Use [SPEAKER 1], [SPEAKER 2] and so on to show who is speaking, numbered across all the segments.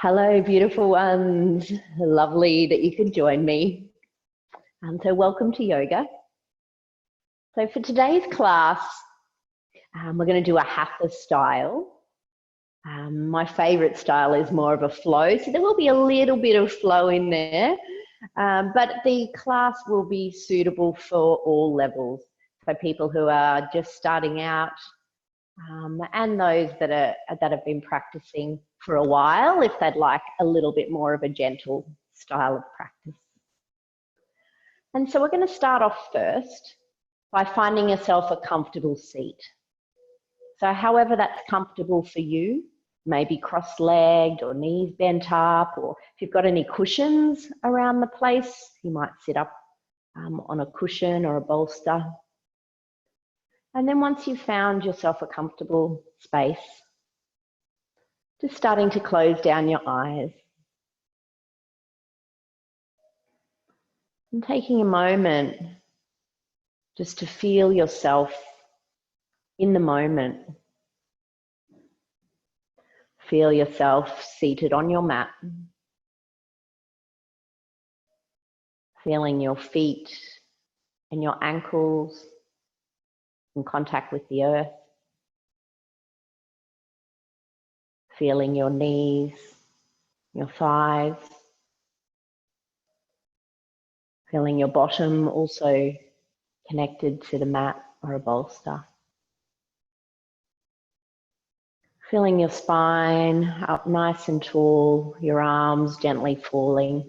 [SPEAKER 1] Hello, beautiful ones. Lovely that you could join me. So welcome to yoga. So for today's class, we're going to do a Hatha style. My favorite style is more of a flow, so there will be a little bit of flow in there, but the class will be suitable for all levels. So people who are just starting out, and those that have been practicing for a while, if they'd like a little bit more of a gentle style of practice. And so we're going to start off first by finding yourself a comfortable seat. So however that's comfortable for you, maybe cross-legged or knees bent up, or if you've got any cushions around the place, you might sit up on a cushion or a bolster. And then once you've found yourself a comfortable space, just starting to close down your eyes. And taking a moment just to feel yourself in the moment. Feel yourself seated on your mat. Feeling your feet and your ankles in contact with the earth. Feeling your knees, your thighs. Feeling your bottom also connected to the mat or a bolster. Feeling your spine up nice and tall, your arms gently falling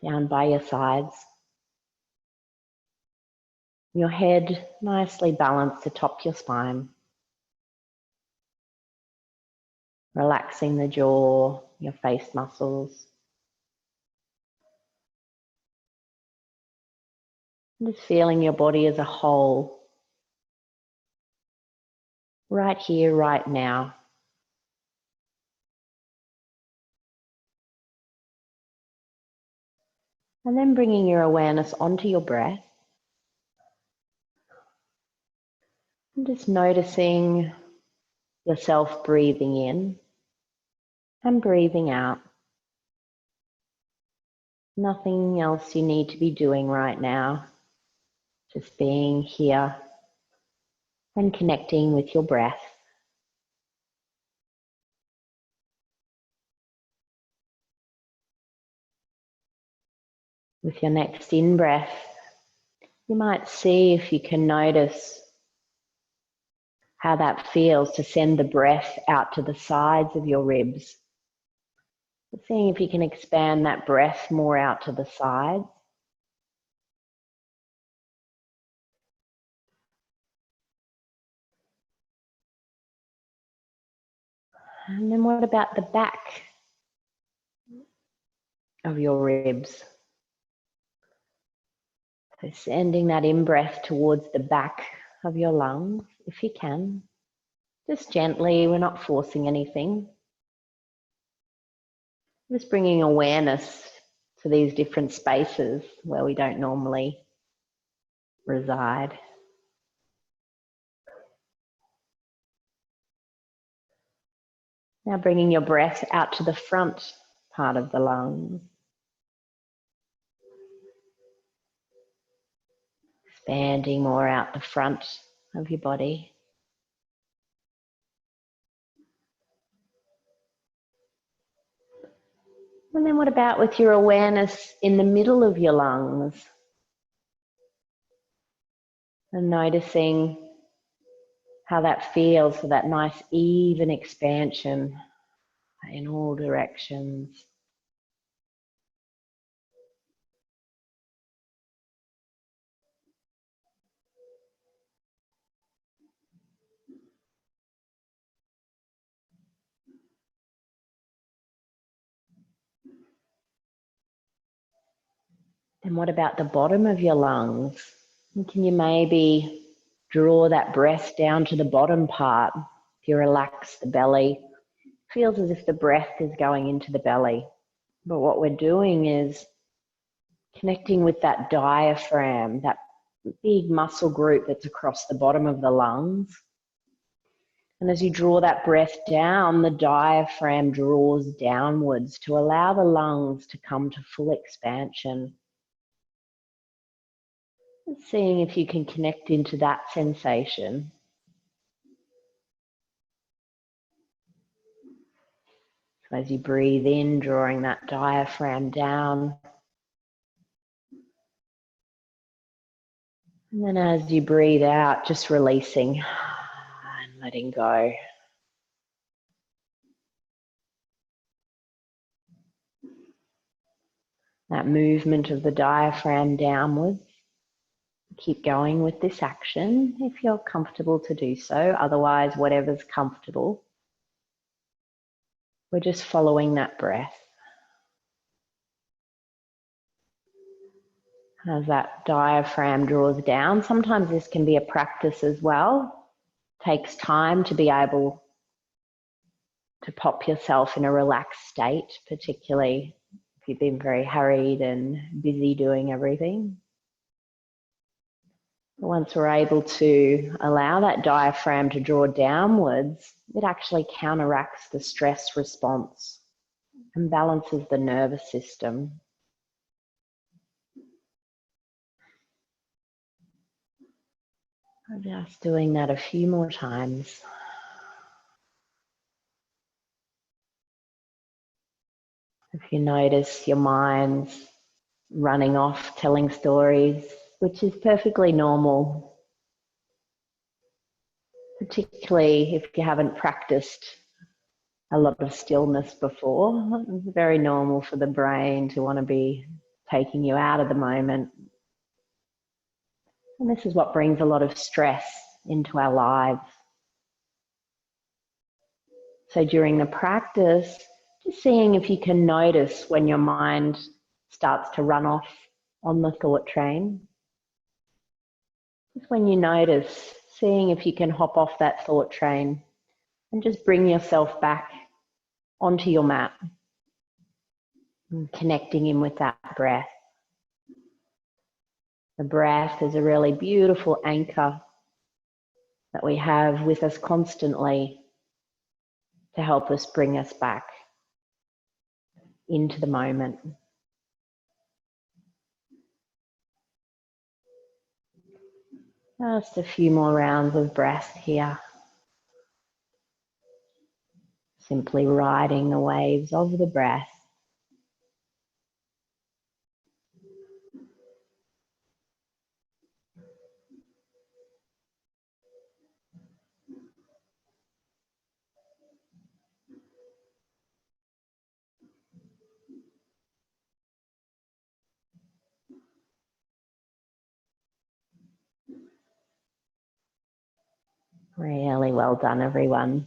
[SPEAKER 1] down by your sides. Your head nicely balanced atop your spine. Relaxing the jaw, your face muscles. Just feeling your body as a whole. Right here, right now. And then bringing your awareness onto your breath. And just noticing yourself breathing in and breathing out. Nothing else you need to be doing right now. Just being here and connecting with your breath. With your next in-breath, you might see if you can notice how that feels to send the breath out to the sides of your ribs. Seeing if you can expand that breath more out to the sides. And then what about the back of your ribs? So sending that in-breath towards the back of your lungs, if you can. Just gently, we're not forcing anything. Just bringing awareness to these different spaces where we don't normally reside. Now bringing your breath out to the front part of the lungs. Expanding more out the front of your body. And then what about with your awareness in the middle of your lungs? And noticing how that feels for that nice even expansion in all directions. And what about the bottom of your lungs? And can you maybe draw that breath down to the bottom part? If you relax the belly, it feels as if the breath is going into the belly. But what we're doing is connecting with that diaphragm, that big muscle group that's across the bottom of the lungs. And as you draw that breath down, the diaphragm draws downwards to allow the lungs to come to full expansion. And seeing if you can connect into that sensation. So as you breathe in, drawing that diaphragm down. And then as you breathe out, just releasing and letting go. That movement of the diaphragm downwards. Keep going with this action if you're comfortable to do so. Otherwise, whatever's comfortable. We're just following that breath. As that diaphragm draws down, sometimes this can be a practice as well. Takes time to be able to pop yourself in a relaxed state, particularly if you've been very hurried and busy doing everything. Once we're able to allow that diaphragm to draw downwards, it actually counteracts the stress response and balances the nervous system. I'm just doing that a few more times. If you notice your mind's running off telling stories, which is perfectly normal, particularly if you haven't practiced a lot of stillness before. It's very normal for the brain to want to be taking you out of the moment. And this is what brings a lot of stress into our lives. So during the practice, just seeing if you can notice when your mind starts to run off on the thought train. Just when you notice, seeing if you can hop off that thought train and just bring yourself back onto your mat and connecting in with that breath. The breath is a really beautiful anchor that we have with us constantly to help us bring us back into the moment. Just a few more rounds of breath here. Simply riding the waves of the breath. Really well done, everyone.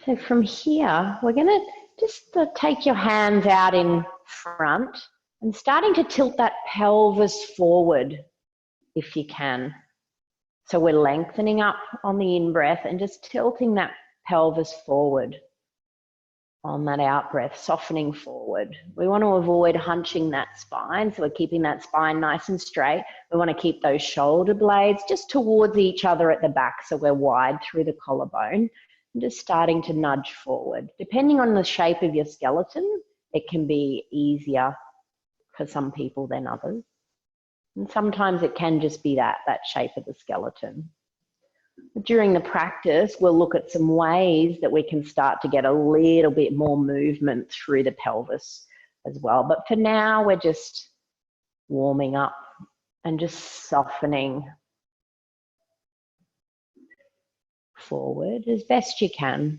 [SPEAKER 1] So from here, we're going to just take your hands out in front and starting to tilt that pelvis forward if you can. So we're lengthening up on the in-breath and just tilting that pelvis forward on that out-breath, softening forward. We want to avoid hunching that spine, so we're keeping that spine nice and straight. We want to keep those shoulder blades just towards each other at the back, so we're wide through the collarbone. And just starting to nudge forward. Depending on the shape of your skeleton, it can be easier for some people than others. And sometimes it can just be that shape of the skeleton. During the practice, we'll look at some ways that we can start to get a little bit more movement through the pelvis as well. But for now, we're just warming up and just softening forward as best you can.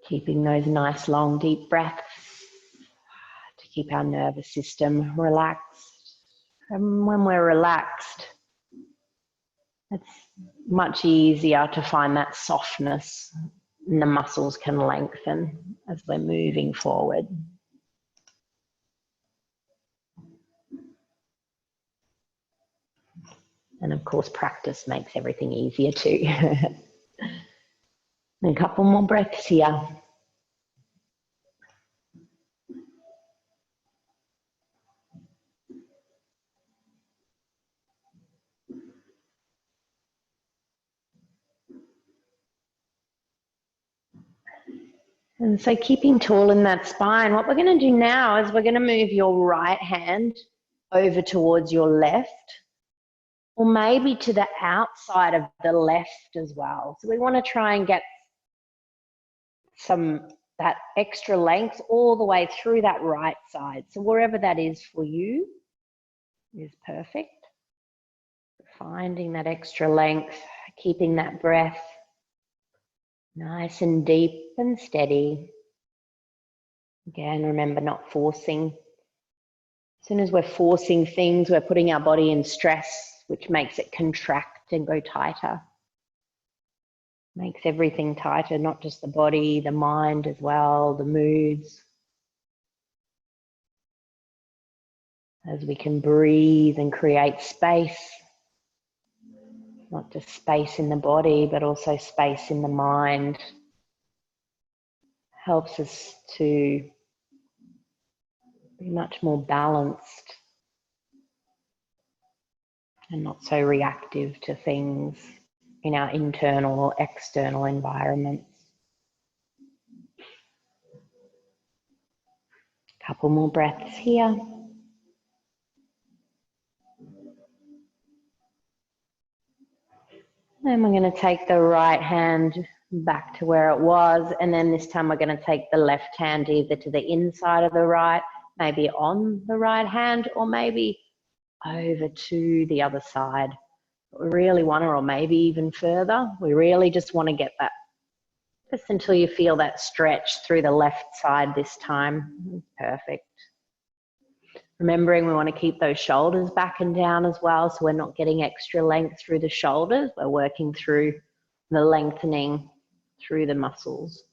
[SPEAKER 1] Keeping those nice long deep breaths to keep our nervous system relaxed. And when we're relaxed, it's much easier to find that softness and the muscles can lengthen as we're moving forward. And of course, practice makes everything easier too. A couple more breaths here. And so keeping tall in that spine, what we're going to do now is we're going to move your right hand over towards your left, or maybe to the outside of the left as well. So we want to try and get that extra length all the way through that right side. So wherever that is for you is perfect. Finding that extra length, keeping that breath nice and deep and steady. Again, remember, not forcing. As soon as we're forcing things, we're putting our body in stress, which makes it contract and go tighter. Makes everything tighter, not just the body, the mind as well, the moods. As we can breathe and create space, not just space in the body, but also space in the mind, helps us to be much more balanced and not so reactive to things in our internal or external environments. Couple more breaths here. And we're going to take the right hand back to where it was, and then this time we're going to take the left hand either to the inside of the right, maybe on the right hand, or maybe over to the other side. We really want to, or maybe even further. We really just want to get that, just until you feel that stretch through the left side this time. Perfect. Remembering we want to keep those shoulders back and down as well, so we're not getting extra length through the shoulders. We're working through the lengthening through the muscles.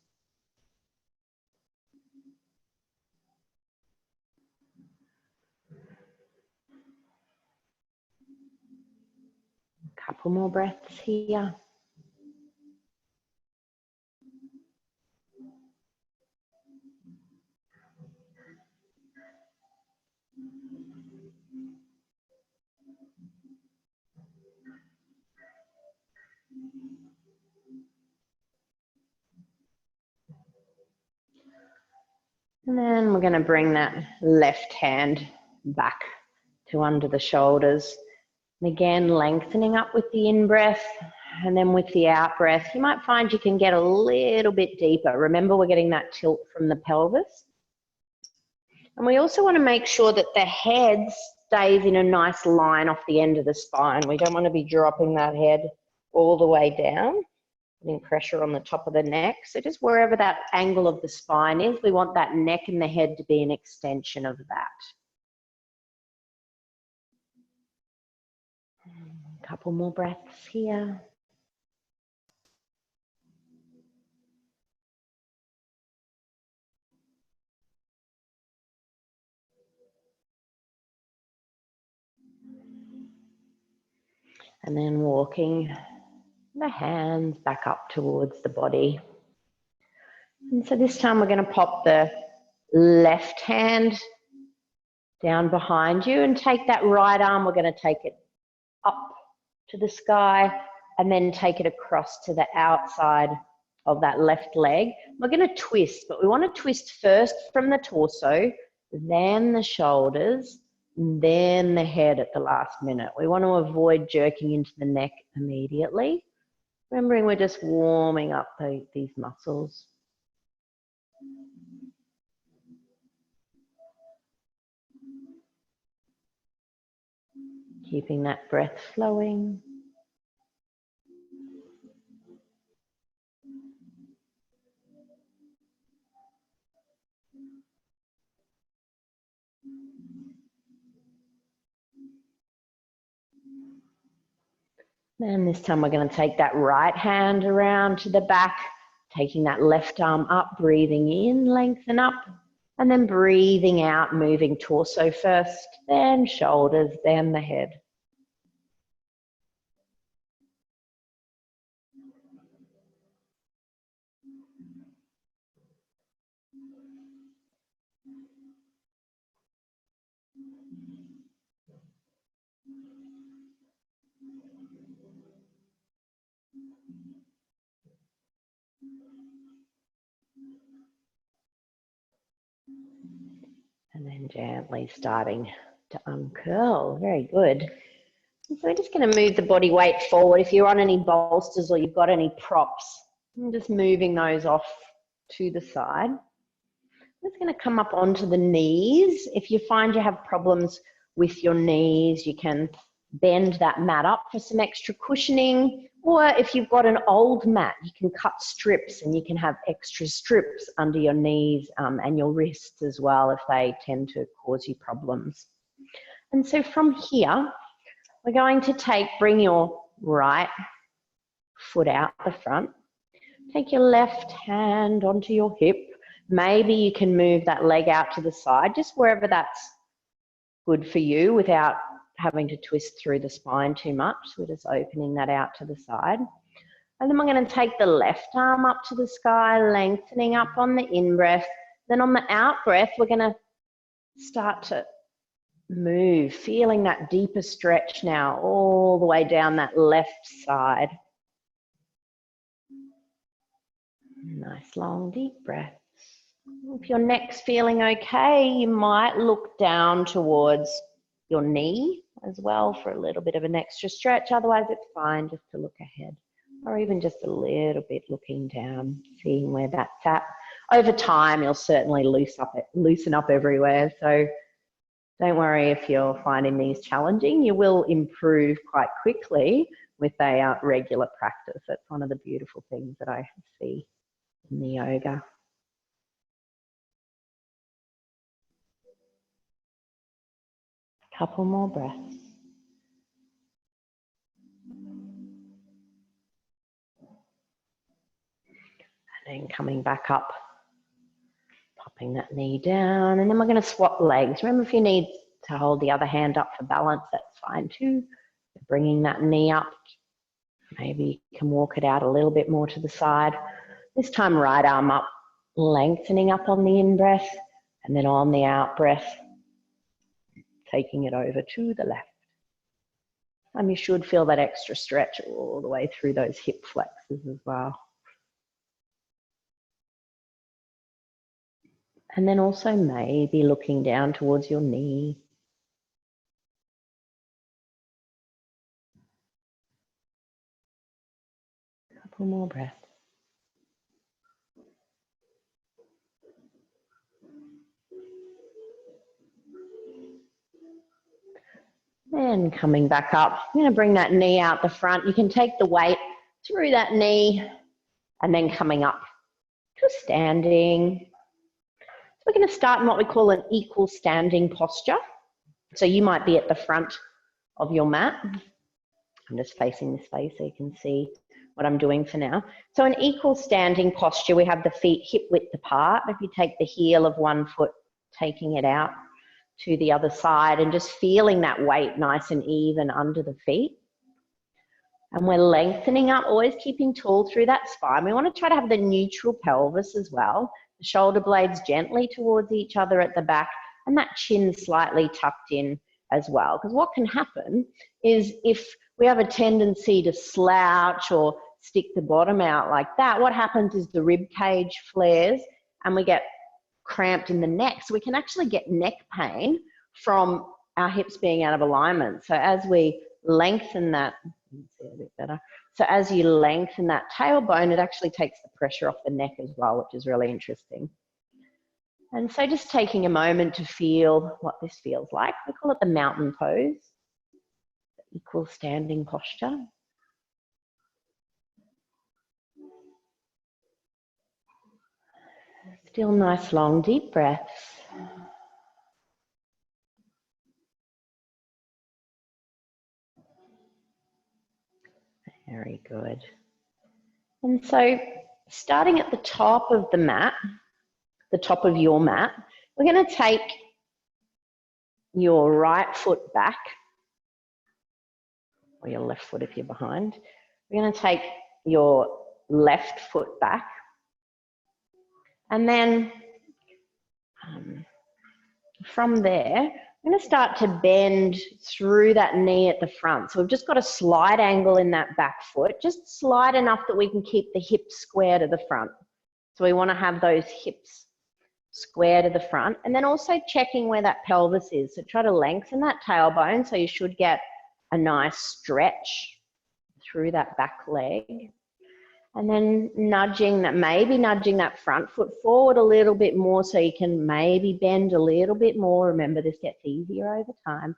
[SPEAKER 1] A couple more breaths here. And then we're going to bring that left hand back to under the shoulders. And again, lengthening up with the in-breath, and then with the out-breath, you might find you can get a little bit deeper. Remember, we're getting that tilt from the pelvis. And we also want to make sure that the head stays in a nice line off the end of the spine. We don't want to be dropping that head all the way down, putting pressure on the top of the neck. So just wherever that angle of the spine is, we want that neck and the head to be an extension of that. A couple more breaths here. And then walking the hands back up towards the body. And so this time we're going to pop the left hand down behind you and take that right arm, we're going to take it up to the sky and then take it across to the outside of that left leg. We're going to twist, but we want to twist first from the torso, then the shoulders, then the head at the last minute. We want to avoid jerking into the neck immediately. Remembering we're just warming up these muscles. Keeping that breath flowing. And this time we're going to take that right hand around to the back, taking that left arm up, breathing in, lengthen up, and then breathing out, moving torso first, then shoulders, then the head. And then gently starting to uncurl. Very good. So we're just going to move the body weight forward. If you're on any bolsters or you've got any props, I'm just moving those off to the side. I'm just going to come up onto the knees. If you find you have problems with your knees, you can bend that mat up for some extra cushioning. Or if you've got an old mat, you can cut strips and you can have extra strips under your knees and your wrists as well if they tend to cause you problems. And so from here, we're going to bring your right foot out the front. Take your left hand onto your hip. Maybe you can move that leg out to the side, just wherever that's good for you without having to twist through the spine too much. We're just opening that out to the side. And then we're going to take the left arm up to the sky, lengthening up on the in-breath. Then on the out-breath, we're going to start to move, feeling that deeper stretch now all the way down that left side. Nice long deep breaths. If your neck's feeling okay, you might look down towards your knee as well for a little bit of an extra stretch. Otherwise, it's fine just to look ahead, or even just a little bit looking down, seeing where that's at. Over time, you'll certainly loosen up everywhere. So don't worry if you're finding these challenging. You will improve quite quickly with a regular practice. That's one of the beautiful things that I see in the yoga. Couple more breaths. And then coming back up, popping that knee down, and then we're going to swap legs. Remember, if you need to hold the other hand up for balance, that's fine too. Bringing that knee up. Maybe you can walk it out a little bit more to the side. This time, right arm up, lengthening up on the in-breath, and then on the out-breath, taking it over to the left. And you should feel that extra stretch all the way through those hip flexors as well. And then also maybe looking down towards your knee. A couple more breaths. And coming back up, I'm going to bring that knee out the front. You can take the weight through that knee and then coming up to standing. So we're going to start in what we call an equal standing posture. So you might be at the front of your mat. I'm just facing this way so you can see what I'm doing for now. So an equal standing posture, we have the feet hip width apart. If you take the heel of one foot, taking it out to the other side and just feeling that weight nice and even under the feet. And we're lengthening up, always keeping tall through that spine. We want to try to have the neutral pelvis as well. The shoulder blades gently towards each other at the back and that chin slightly tucked in as well. Because what can happen is if we have a tendency to slouch or stick the bottom out like that, what happens is the rib cage flares and we get cramped in the neck. So we can actually get neck pain from our hips being out of alignment. So as we lengthen that, you can see a bit better. So as you lengthen that tailbone, it actually takes the pressure off the neck as well, which is really interesting. And so just taking a moment to feel what this feels like. We call it the mountain pose, the equal standing posture. Still nice long deep breaths. Very good. And so starting at the top of the mat, the top of your mat, we're going to take your right foot back, or your left foot if you're behind. We're going to take your left foot back. And then from there, I'm going to start to bend through that knee at the front. So we've just got a slight angle in that back foot, just slight enough that we can keep the hips square to the front. So we want to have those hips square to the front, and then also checking where that pelvis is. So try to lengthen that tailbone, so you should get a nice stretch through that back leg. And then maybe nudging that front foot forward a little bit more, so you can maybe bend a little bit more. Remember, this gets easier over time.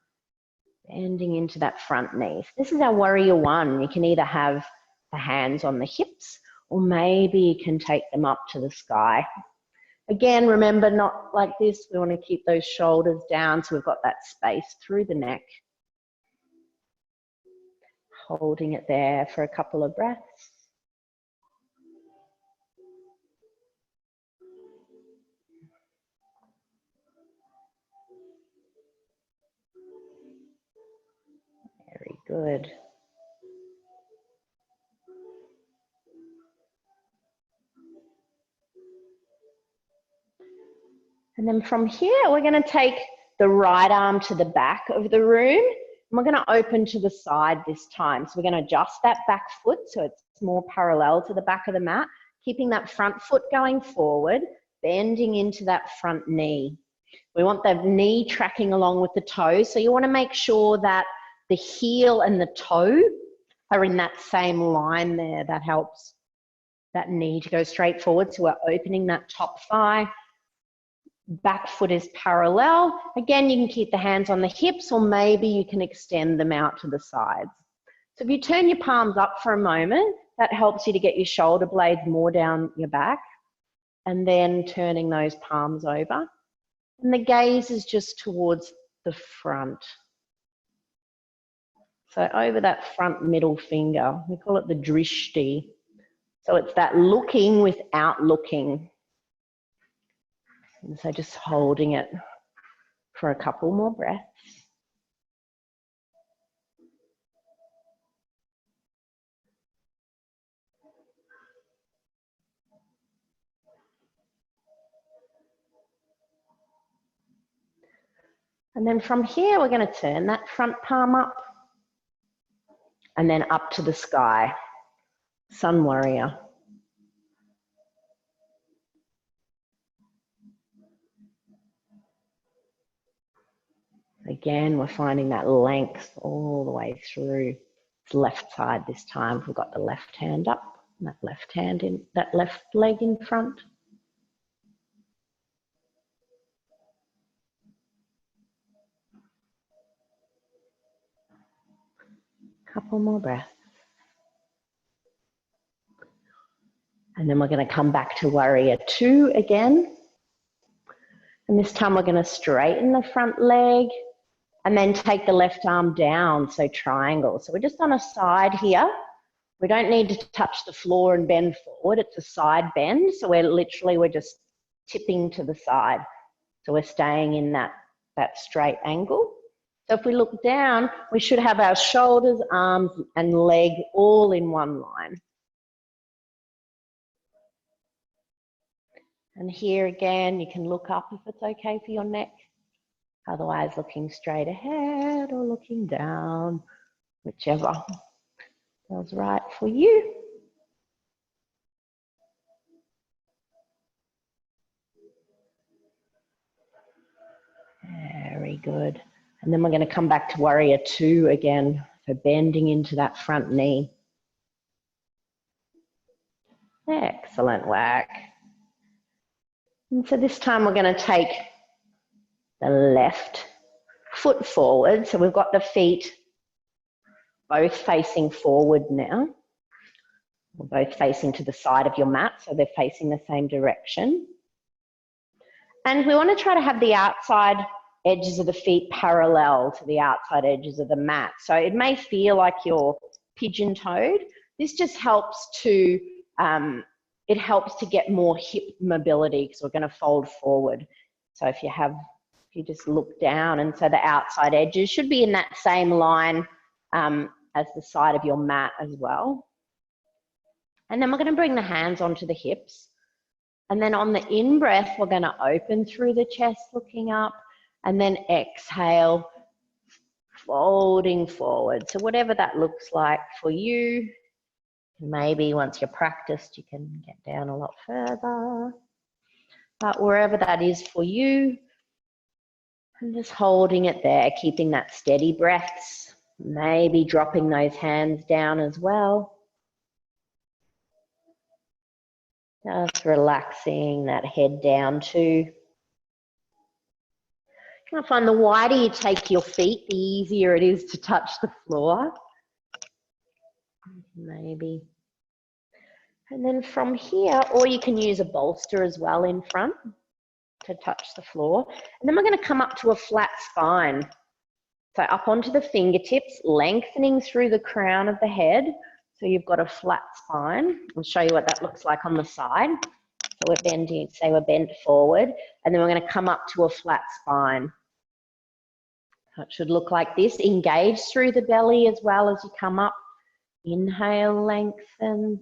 [SPEAKER 1] Bending into that front knee. So this is our warrior one. You can either have the hands on the hips, or maybe you can take them up to the sky. Again, remember, not like this. We want to keep those shoulders down so we've got that space through the neck. Holding it there for a couple of breaths. Very good. And then from here, we're going to take the right arm to the back of the room. And we're going to open to the side this time. So we're going to adjust that back foot so it's more parallel to the back of the mat, keeping that front foot going forward, bending into that front knee. We want the knee tracking along with the toe. So you want to make sure that the heel and the toe are in that same line there. That helps that knee to go straight forward. So we're opening that top thigh. Back foot is parallel. Again, you can keep the hands on the hips, or maybe you can extend them out to the sides. So if you turn your palms up for a moment, that helps you to get your shoulder blades more down your back, and then turning those palms over. And the gaze is just towards the front. So over that front middle finger, we call it the drishti. So it's that looking without looking. And so just holding it for a couple more breaths. And then from here, we're going to turn that front palm up and then up to the sky, sun warrior. Again, we're finding that length all the way through. It's left side this time. We've got the left hand up, and that left hand in, that left leg in front. Couple more breaths. And then we're going to come back to warrior two again. And this time we're going to straighten the front leg and then take the left arm down, so triangle. So we're just on a side here. We don't need to touch the floor and bend forward. It's a side bend. So we're just tipping to the side. So we're staying in that straight angle. So if we look down, we should have our shoulders, arms, and leg all in one line. And here again, you can look up if it's okay for your neck. Otherwise, looking straight ahead or looking down, whichever feels right for you. Very good. And then we're going to come back to warrior two again. So bending into that front knee. Excellent work. And so this time we're going to take the left foot forward. So we've got the feet both facing forward now. We're both facing to the side of your mat, so they're facing the same direction. And we want to try to have the outside edges of the feet parallel to the outside edges of the mat. So it may feel like you're pigeon-toed. This just helps to, it helps to get more hip mobility because we're going to fold forward. So if you just look down, and so the outside edges should be in that same line as the side of your mat as well. And then we're going to bring the hands onto the hips. And then on the in-breath, we're going to open through the chest, looking up, and then exhale, folding forward. So whatever that looks like for you, maybe once you're practiced, you can get down a lot further. but wherever that is for you, and just holding it there, keeping that steady breaths, maybe dropping those hands down as well. Just relaxing that head down too. I find the wider you take your feet, the easier it is to touch the floor. Maybe. And then from here, or you can use a bolster as well in front to touch the floor. And then we're going to come up to a flat spine. So up onto the fingertips, lengthening through the crown of the head. So you've got a flat spine. I'll show you what that looks like on the side. So we're bending, say we're bent forward, and then we're going to come up to a flat spine. So it should look like this. Engage through the belly as well as you come up. Inhale, lengthen,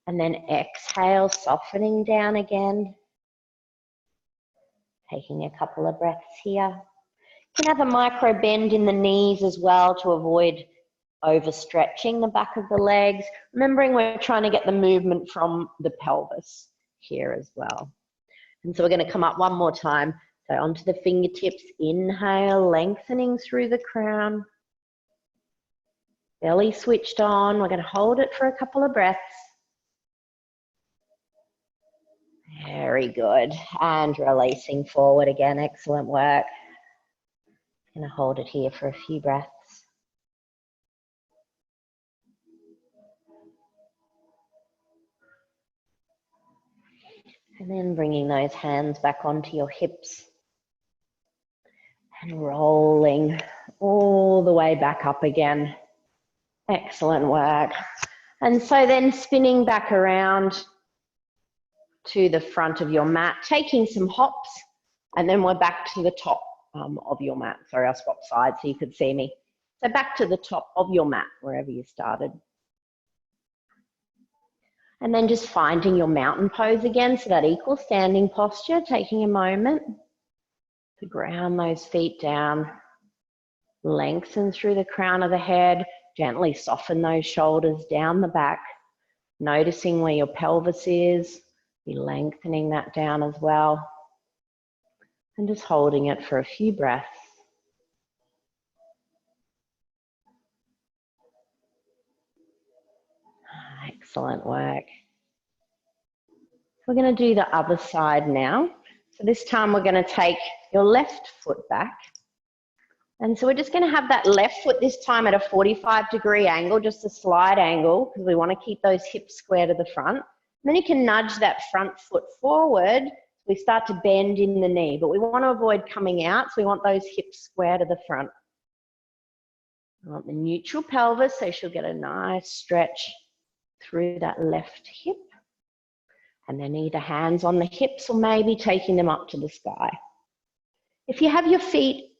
[SPEAKER 1] and then exhale, softening down again. Taking a couple of breaths here. You can have a micro bend in the knees as well to avoid overstretching the back of the legs. Remembering we're trying to get the movement from the pelvis here as well. And so we're going to come up one more time. So onto the fingertips, inhale, lengthening through the crown. Belly switched on. We're going to hold it for a couple of breaths. Very good. And releasing forward again. Excellent work. I'm going to hold it here for a few breaths. And then bringing those hands back onto your hips and rolling all the way back up again. Excellent work. And so then spinning back around to the front of your mat, taking some hops, and then we're back to the top of your mat. Sorry, I'll swap sides so you could see me. So back to the top of your mat, wherever you started. And then just finding your mountain pose again, so that equal standing posture, taking a moment to ground those feet down, lengthen through the crown of the head, gently soften those shoulders down the back, noticing where your pelvis is, be lengthening that down as well, and just holding it for a few breaths. Excellent work. We're going to do the other side now. So this time we're going to take your left foot back. And so we're just going to have that left foot this time at a 45-degree angle, just a slight angle, because we want to keep those hips square to the front. And then you can nudge that front foot forward. We start to bend in the knee, but we want to avoid coming out, so we want those hips square to the front. We want the neutral pelvis, so she'll get a nice stretch through that left hip. And then either hands on the hips or maybe taking them up to the sky. If you have your feet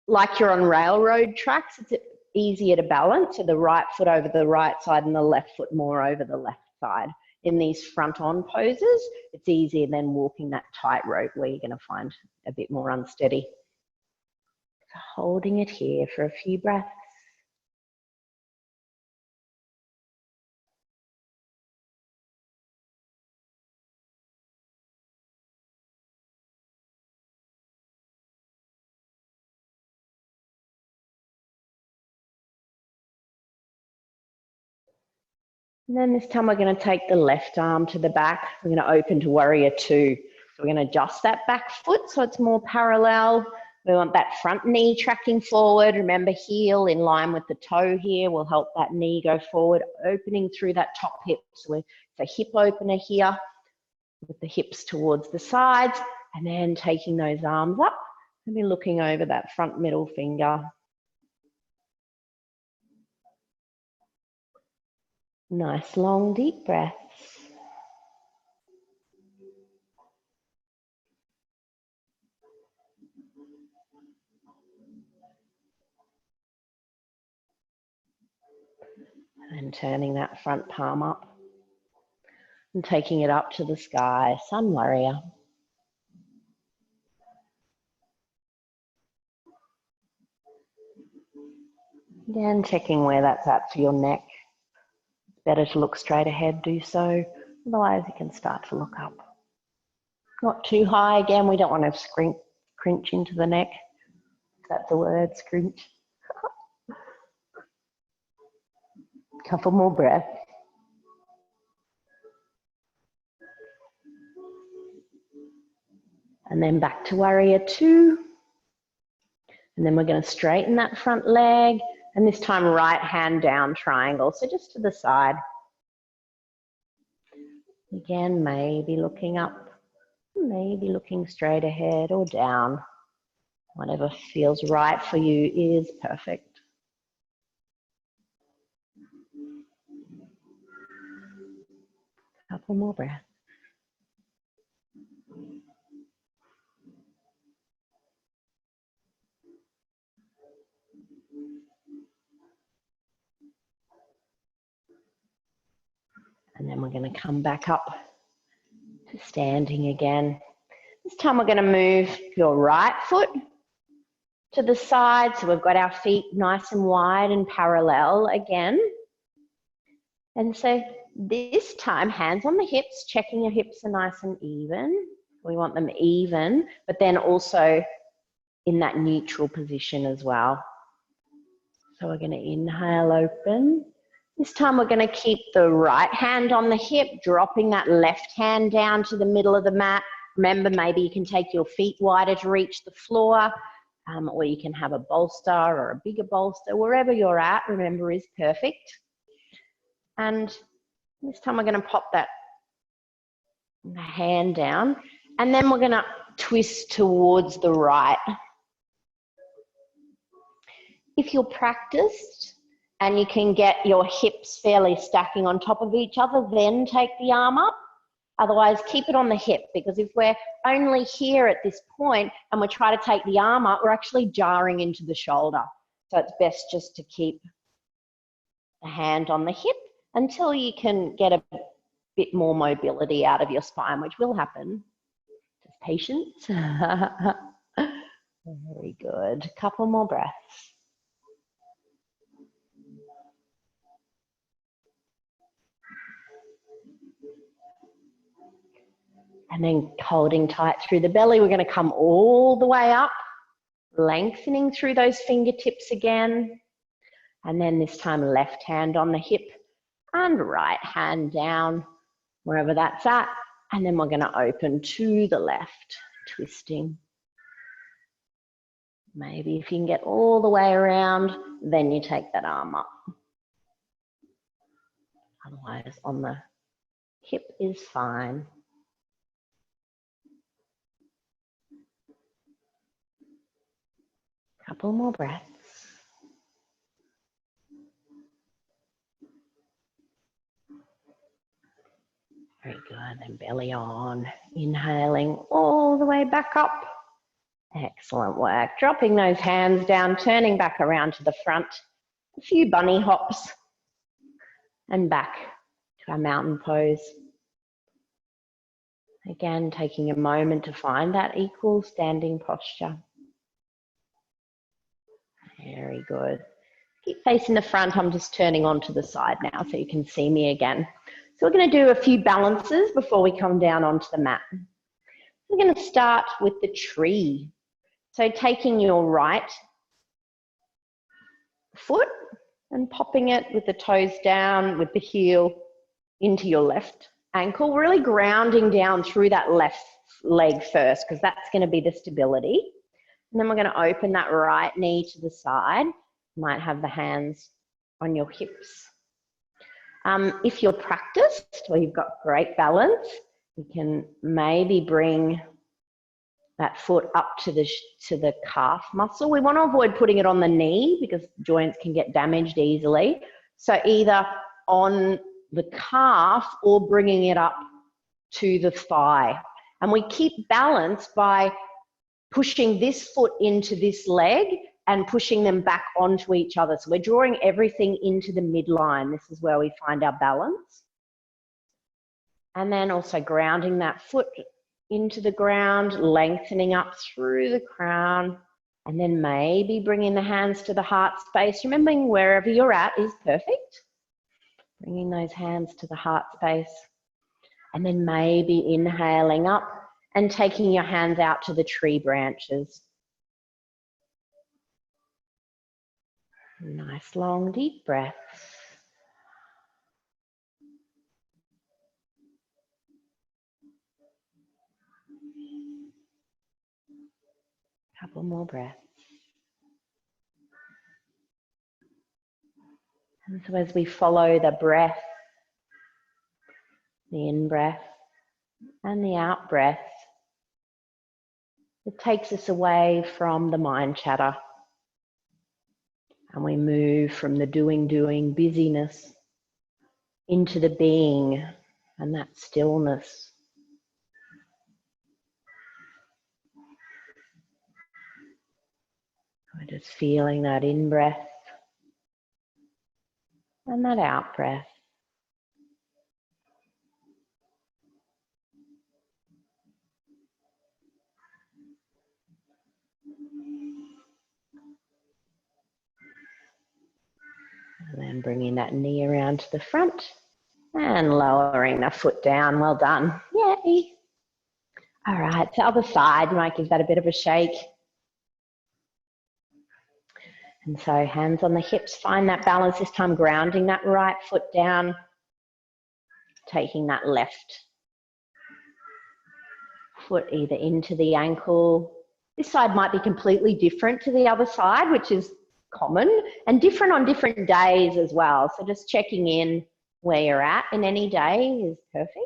[SPEAKER 1] like you're on railroad tracks, it's easier to balance. So the right foot over the right side and the left foot more over the left side. In these front-on poses, it's easier than walking that tightrope where you're going to find a bit more unsteady. So holding it here for a few breaths. And then this time we're going to take the left arm to the back. We're going to open to warrior two. So we're going to adjust that back foot so it's more parallel. We want that front knee tracking forward. Remember, heel in line with the toe here will help that knee go forward, opening through that top hip. So it's a hip opener here with the hips towards the sides, and then taking those arms up and be looking over that front middle finger. Nice long deep breaths. And turning that front palm up and taking it up to the sky, sun warrior. Again, checking where that's at for your neck. It's better to look straight ahead, do so. Otherwise, you can start to look up. Not too high. Again, we don't want to scrunch into the neck. If that's a word, scrunch. Couple more breaths. And then back to warrior two. And then we're going to straighten that front leg. And this time, right hand down triangle. So just to the side. Again, maybe looking up, maybe looking straight ahead or down. Whatever feels right for you is perfect. Couple more breaths. And then we're going to come back up to standing again. This time we're going to move your right foot to the side. So we've got our feet nice and wide and parallel again. And so this time, hands on the hips, checking your hips are nice and even. We want them even, but then also in that neutral position as well. So we're going to inhale, open. This time we're going to keep the right hand on the hip, dropping that left hand down to the middle of the mat. Remember, maybe you can take your feet wider to reach the floor, or you can have a bolster or a bigger bolster. Wherever you're at, remember, is perfect. And this time we're going to pop that hand down, and then we're going to twist towards the right. If you're practiced and you can get your hips fairly stacking on top of each other, then take the arm up. Otherwise, keep it on the hip, because if we're only here at this point and we try to take the arm up, we're actually jarring into the shoulder. So it's best just to keep the hand on the hip until you can get a bit more mobility out of your spine, which will happen. Just patience. Very good. Couple more breaths. And then holding tight through the belly, we're going to come all the way up, lengthening through those fingertips again. And then this time, left hand on the hip and right hand down, wherever that's at. And then we're going to open to the left, twisting. Maybe if you can get all the way around, then you take that arm up. Otherwise, on the hip is fine. Couple more breaths. Very good, and belly on. Inhaling all the way back up. Excellent work. Dropping those hands down, turning back around to the front. A few bunny hops. And back to our mountain pose. Again, taking a moment to find that equal standing posture. Very good. Keep facing the front. I'm just turning onto the side now so you can see me again. So we're going to do a few balances before we come down onto the mat. We're going to start with the tree. So taking your right foot and popping it with the toes down, with the heel into your left ankle, really grounding down through that left leg first, because that's going to be the stability. And then we're going to open that right knee to the side. You might have the hands on your hips. If you're practiced or you've got great balance, you can maybe bring that foot up to the calf muscle. We want to avoid putting it on the knee because joints can get damaged easily. So either on the calf or bringing it up to the thigh. And we keep balance by pushing this foot into this leg and pushing them back onto each other. So we're drawing everything into the midline. This is where we find our balance. And then also grounding that foot into the ground, lengthening up through the crown, and then maybe bringing the hands to the heart space. Remembering wherever you're at is perfect. Bringing those hands to the heart space. And then maybe inhaling up and taking your hands out to the tree branches. Nice long deep breaths. Couple more breaths. And so as we follow the breath, the in-breath and the out-breath, it takes us away from the mind chatter. And we move from the doing, busyness into the being and that stillness. We're just feeling that in-breath and that out-breath. And then bringing that knee around to the front and lowering the foot down. Well done. Yay. All right, so other side, you might give that a bit of a shake. And so hands on the hips, find that balance, this time grounding that right foot down, taking that left foot either into the ankle. This side might be completely different to the other side, which is common, and different on different days as well. So just checking in where you're at in any day is perfect.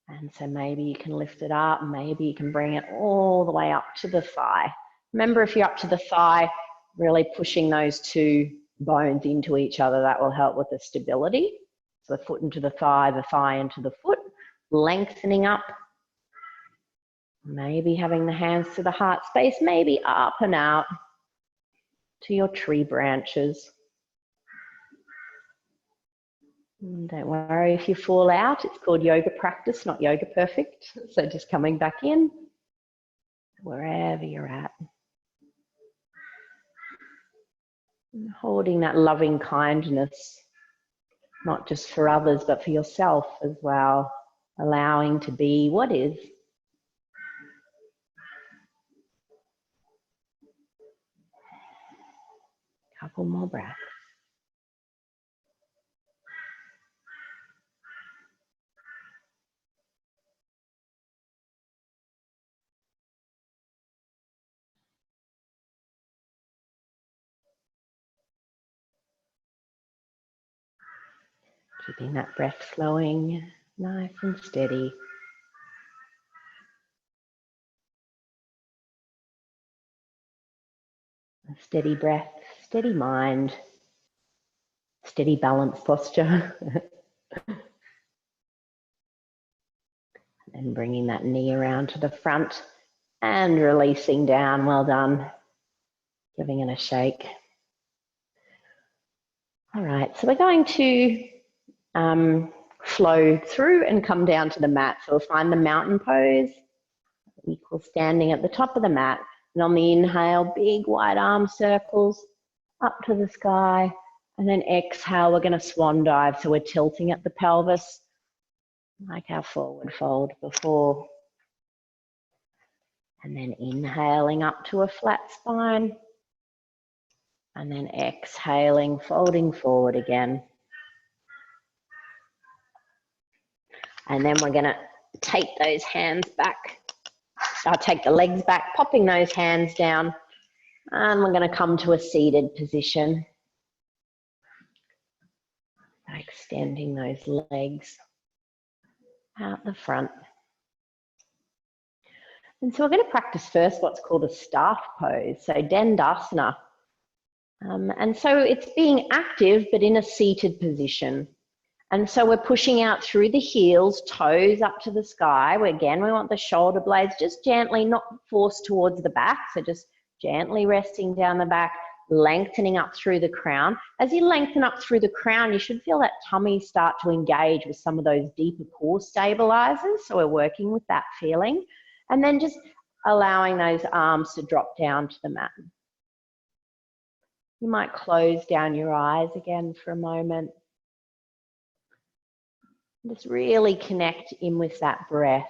[SPEAKER 1] And so maybe you can lift it up, maybe you can bring it all the way up to the thigh. Remember, if you're up to the thigh, really pushing those two bones into each other, that will help with the stability. So the foot into the thigh into the foot, lengthening up. Maybe having the hands to the heart space, maybe up and out to your tree branches. And don't worry if you fall out, it's called yoga practice, not yoga perfect. So just coming back in, wherever you're at. And holding that loving kindness, not just for others, but for yourself as well. Allowing to be what is. Couple more breaths. Keeping that breath flowing nice and steady. A steady breath, steady mind, steady balance posture. And bringing that knee around to the front and releasing down. Well done. Giving it a shake. All right, so we're going to flow through and come down to the mat. So we'll find the mountain pose, equal standing at the top of the mat. And on the inhale, big wide arm circles up to the sky. And then exhale, we're going to swan dive. So we're tilting at the pelvis like our forward fold before. And then inhaling up to a flat spine. And then exhaling, folding forward again. And then we're going to take those hands back. I'll take the legs back, popping those hands down. And we're going to come to a seated position. Extending those legs out the front. And so we're going to practice first what's called a staff pose, so Dandasana. And so it's being active, but in a seated position. And so we're pushing out through the heels, toes up to the sky. Again, we want the shoulder blades just gently, not forced towards the back. So just gently resting down the back, lengthening up through the crown. As you lengthen up through the crown, you should feel that tummy start to engage with some of those deeper core stabilizers. So we're working with that feeling. And then just allowing those arms to drop down to the mat. You might close down your eyes again for a moment. Just really connect in with that breath.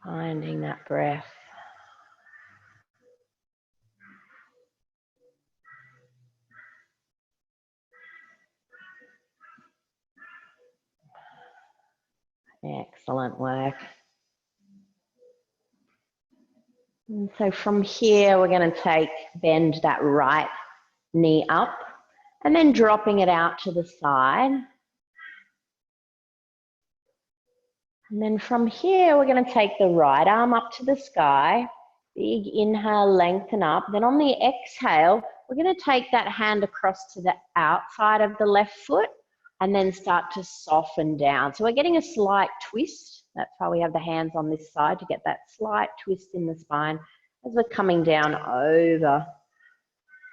[SPEAKER 1] Finding that breath. Excellent work. And so from here, we're going to bend that right knee up and then dropping it out to the side. And then from here, we're going to take the right arm up to the sky. Big inhale, lengthen up. Then on the exhale, we're going to take that hand across to the outside of the left foot and then start to soften down. So we're getting a slight twist. That's why we have the hands on this side, to get that slight twist in the spine as we're coming down over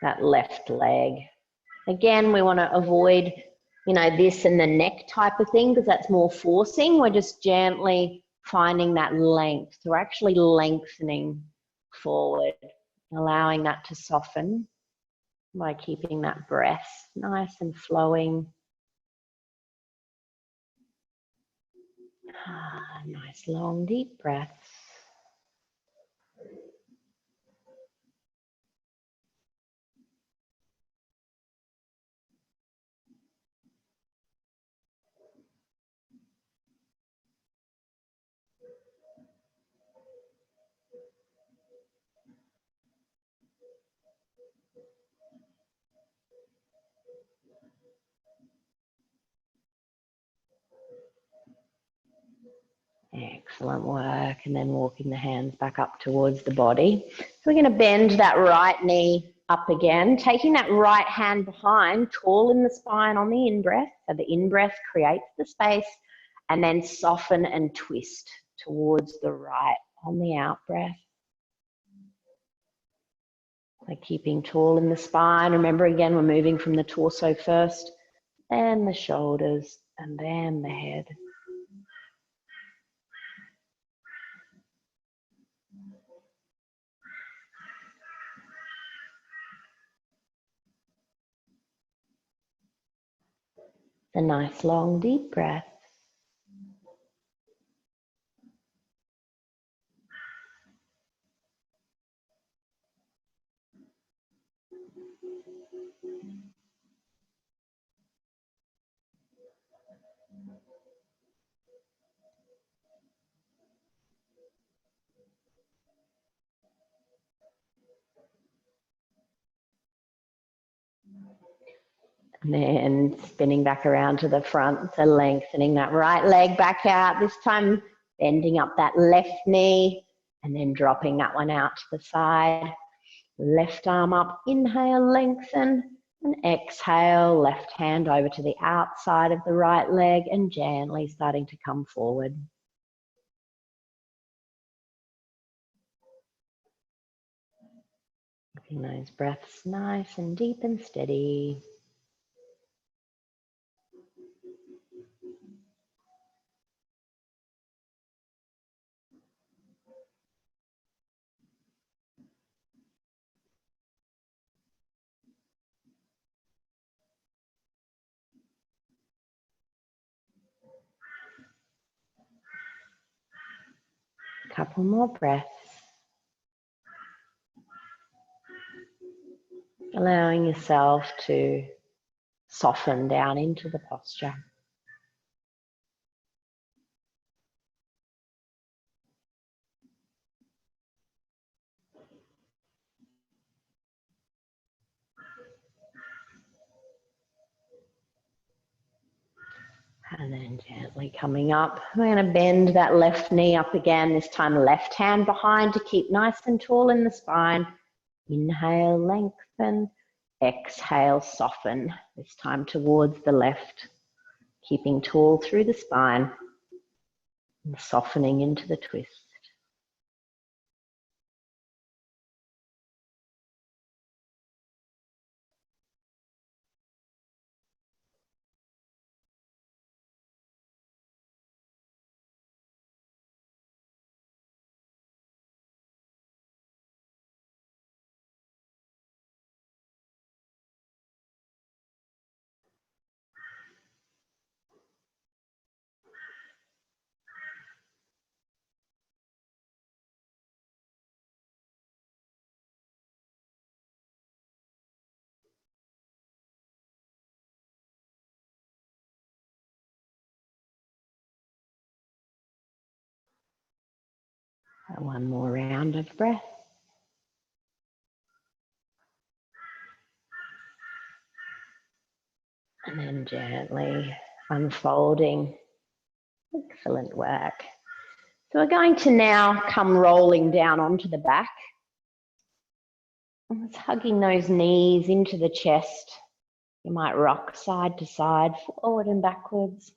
[SPEAKER 1] that left leg. Again, we want to avoid, this and the neck type of thing, because that's more forcing. We're just gently finding that length. So we're actually lengthening forward, allowing that to soften by keeping that breath nice and flowing. Nice long deep breaths. Excellent work. And then walking the hands back up towards the body. So we're going to bend that right knee up again, taking that right hand behind, tall in the spine on the in-breath. So the in-breath creates the space, and then soften and twist towards the right on the out-breath. So keeping tall in the spine. Remember, again, we're moving from the torso first, then the shoulders, and then the head. A nice long deep breath. And then spinning back around to the front, so lengthening that right leg back out, this time bending up that left knee and then dropping that one out to the side. Left arm up, inhale, lengthen, and exhale, left hand over to the outside of the right leg and gently starting to come forward. Keeping those breaths nice and deep and steady. Couple more breaths. Allowing yourself to soften down into the posture. And then gently coming up, we're going to bend that left knee up again, this time left hand behind to keep nice and tall in the spine. Inhale, lengthen. Exhale, soften, this time towards the left, keeping tall through the spine and softening into the twist. One more round of breath. And then gently unfolding. Excellent work. So we're going to now come rolling down onto the back. And it's hugging those knees into the chest. You might rock side to side, forward and backwards.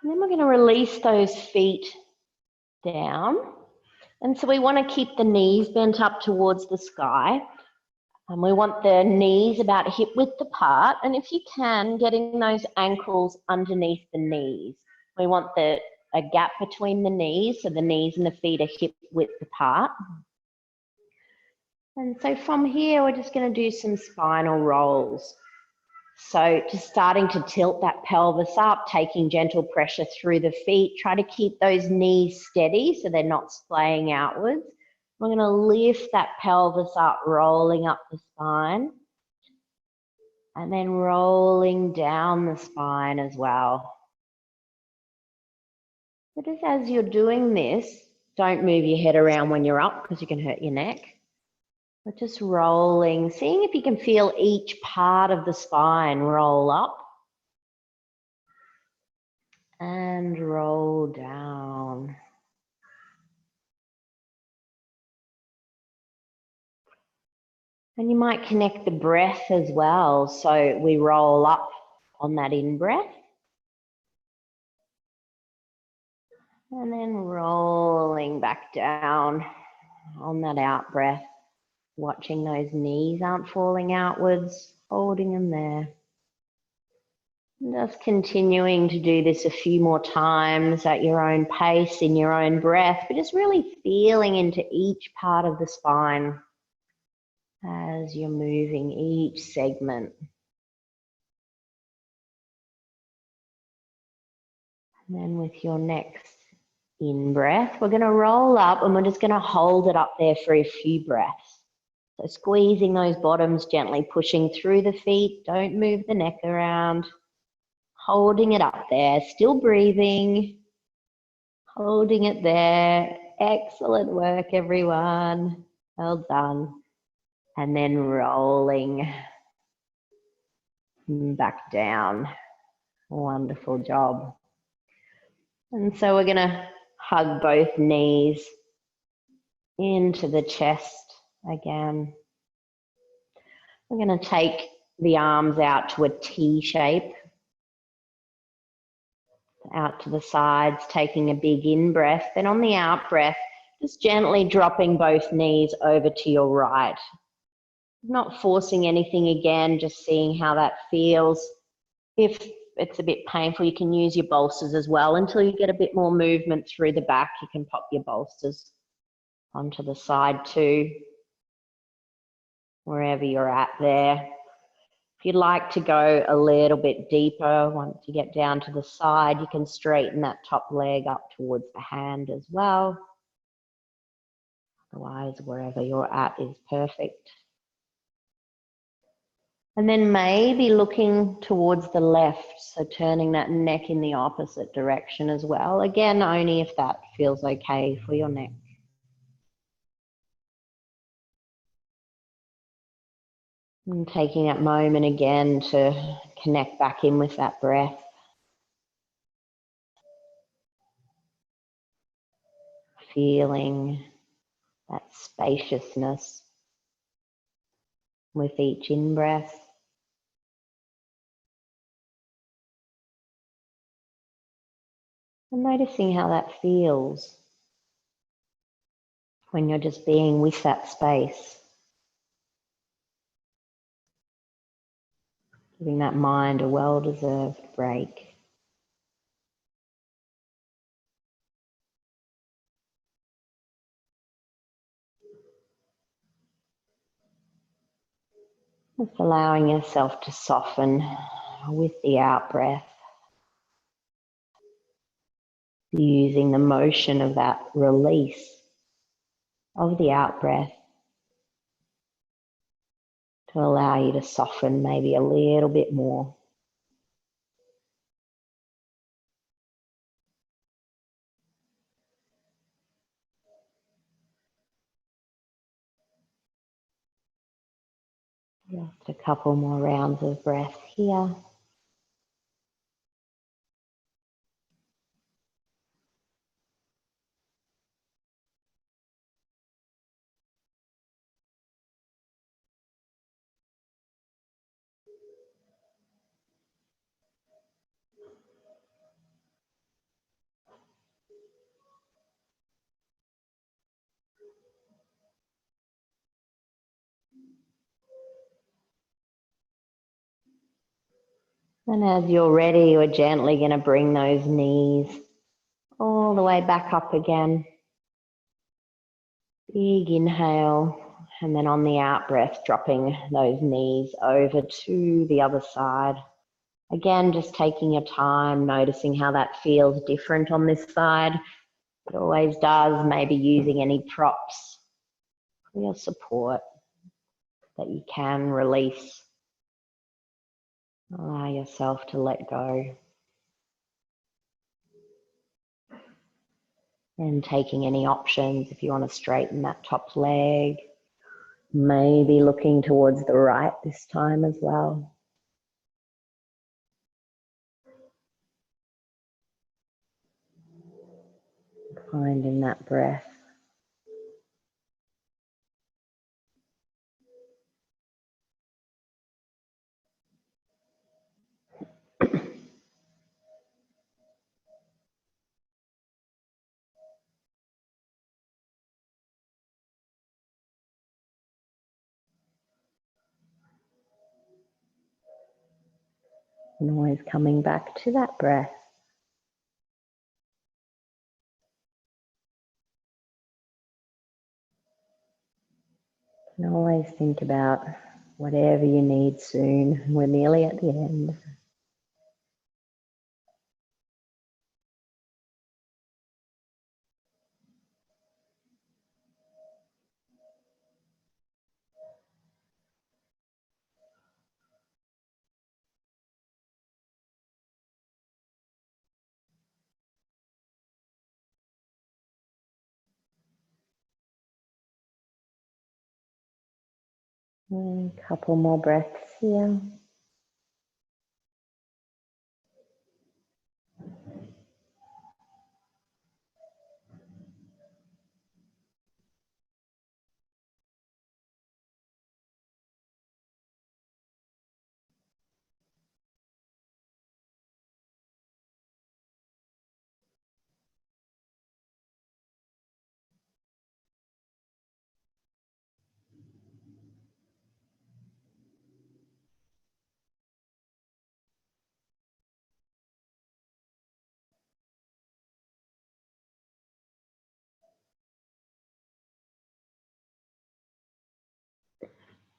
[SPEAKER 1] And then we're going to release those feet down. And so we want to keep the knees bent up towards the sky. And we want the knees about hip width apart. And if you can, getting those ankles underneath the knees. We want a gap between the knees, so the knees and the feet are hip width apart. And so from here, we're just going to do some spinal rolls. So just starting to tilt that pelvis up, taking gentle pressure through the feet. Try to keep those knees steady so they're not splaying outwards. We're going to lift that pelvis up, rolling up the spine. And then rolling down the spine as well. But just as you're doing this, don't move your head around when you're up because you can hurt your neck. But just rolling, seeing if you can feel each part of the spine roll up and roll down. And you might connect the breath as well. So we roll up on that in-breath. And then rolling back down on that out-breath. Watching those knees aren't falling outwards, holding them there. Just continuing to do this a few more times at your own pace, in your own breath, but just really feeling into each part of the spine as you're moving each segment. And then with your next in-breath, we're going to roll up and we're just going to hold it up there for a few breaths. So squeezing those bottoms, gently pushing through the feet. Don't move the neck around. Holding it up there, still breathing. Holding it there. Excellent work, everyone. Well done. And then rolling back down. Wonderful job. And so we're going to hug both knees into the chest again. We're going to take the arms out to a T shape. Out to the sides, taking a big in-breath. Then on the out-breath, just gently dropping both knees over to your right. Not forcing anything again, just seeing how that feels. If it's a bit painful, you can use your bolsters as well. Until you get a bit more movement through the back, you can pop your bolsters onto the side too, wherever you're at there. If you'd like to go a little bit deeper, once you get down to the side, you can straighten that top leg up towards the hand as well. Otherwise, wherever you're at is perfect. And then maybe looking towards the left, so turning that neck in the opposite direction as well. Again, only if that feels okay for your neck. And taking that moment again to connect back in with that breath. Feeling that spaciousness with each in-breath. And noticing how that feels when you're just being with that space. Giving that mind a well-deserved break. Just allowing yourself to soften with the out-breath. Using the motion of that release of the out-breath to allow you to soften maybe a little bit more. Just a couple more rounds of breath here. And as you're ready, we're gently going to bring those knees all the way back up again. Big inhale, and then on the out breath, dropping those knees over to the other side. Again, just taking your time, noticing how that feels different on this side. It always does, maybe using any props for your support that you can release. Allow yourself to let go. And taking any options, if you want to straighten that top leg, maybe looking towards the right this time as well. Finding that breath. And always coming back to that breath. And always think about whatever you need soon. We're nearly at the end. And a couple more breaths here.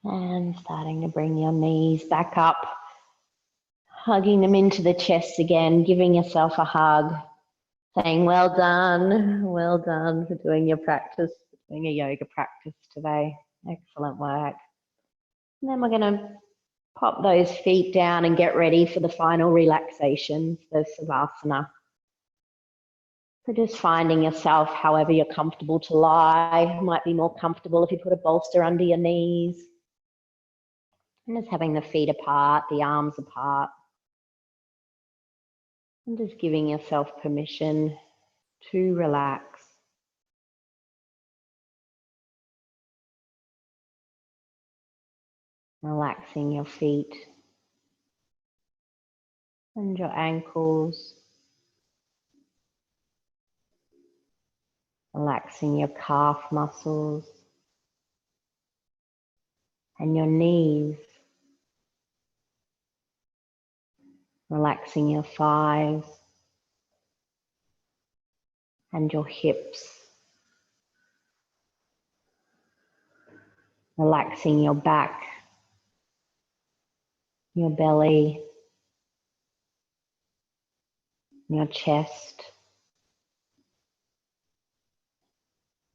[SPEAKER 1] And starting to bring your knees back up, hugging them into the chest again, giving yourself a hug, saying well done for doing your practice, doing a yoga practice today. Excellent work. And then we're going to pop those feet down and get ready for the final relaxation, the Savasana. So just finding yourself however you're comfortable to lie. It might be more comfortable if you put a bolster under your knees. And just having the feet apart, the arms apart. And just giving yourself permission to relax. Relaxing your feet and your ankles. Relaxing your calf muscles and your knees. Relaxing your thighs and your hips. Relaxing your back, your belly, your chest.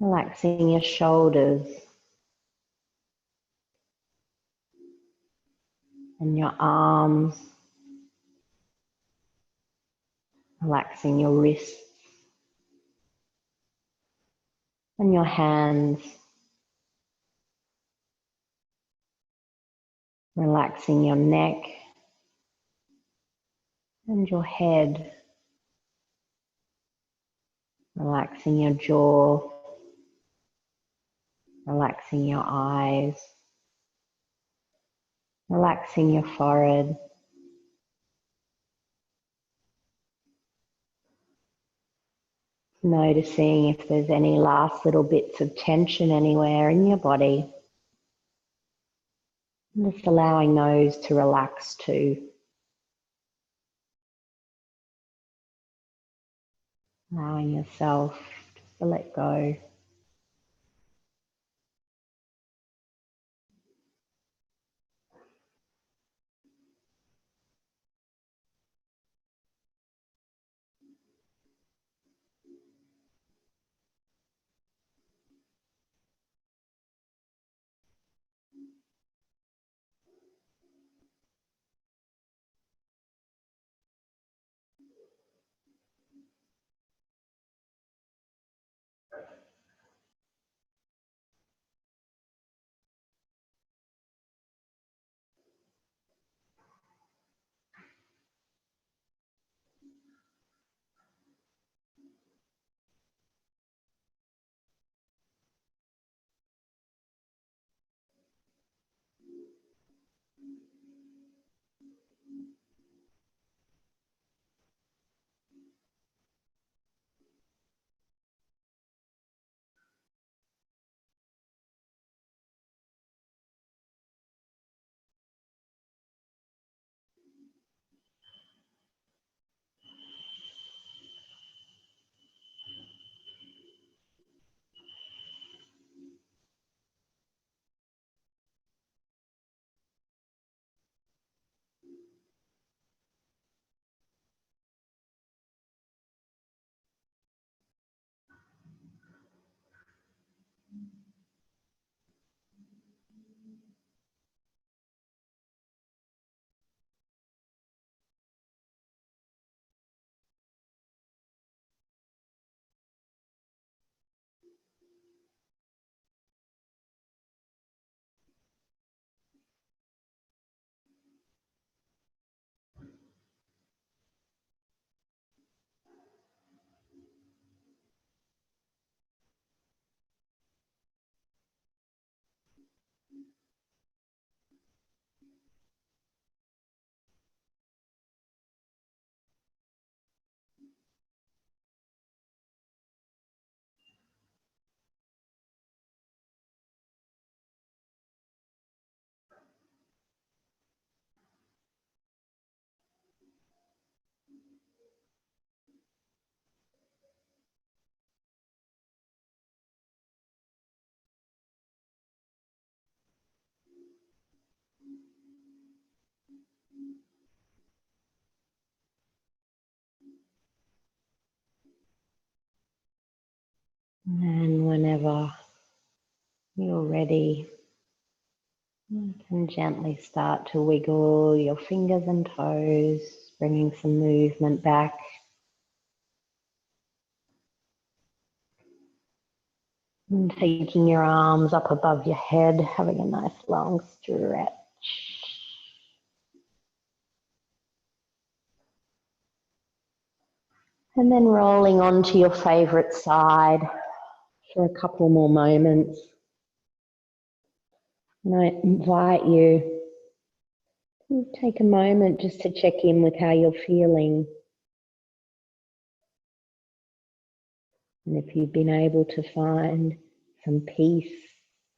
[SPEAKER 1] Relaxing your shoulders and your arms. Relaxing your wrists and your hands. Relaxing your neck and your head. Relaxing your jaw. Relaxing your eyes. Relaxing your forehead. Noticing if there's any last little bits of tension anywhere in your body. And just allowing those to relax too. Allowing yourself to let go. And whenever you're ready, you can gently start to wiggle your fingers and toes, bringing some movement back. And taking your arms up above your head, having a nice long stretch. And then rolling onto your favorite side for a couple more moments. And I invite you to take a moment just to check in with how you're feeling. And if you've been able to find some peace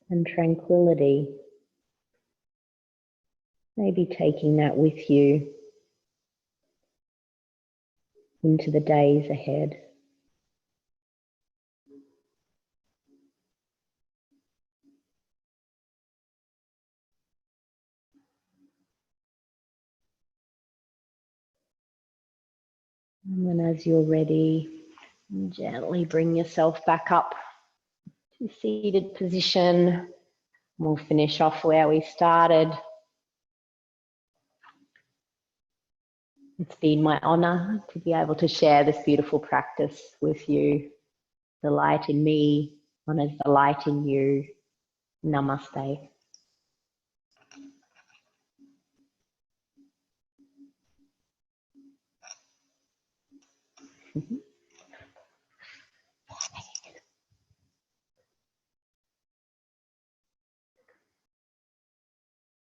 [SPEAKER 1] and tranquility, maybe taking that with you into the days ahead. And then as you're ready, gently bring yourself back up to seated position. We'll finish off where we started. It's been my honor to be able to share this beautiful practice with you. The light in me honors the light in you. Namaste.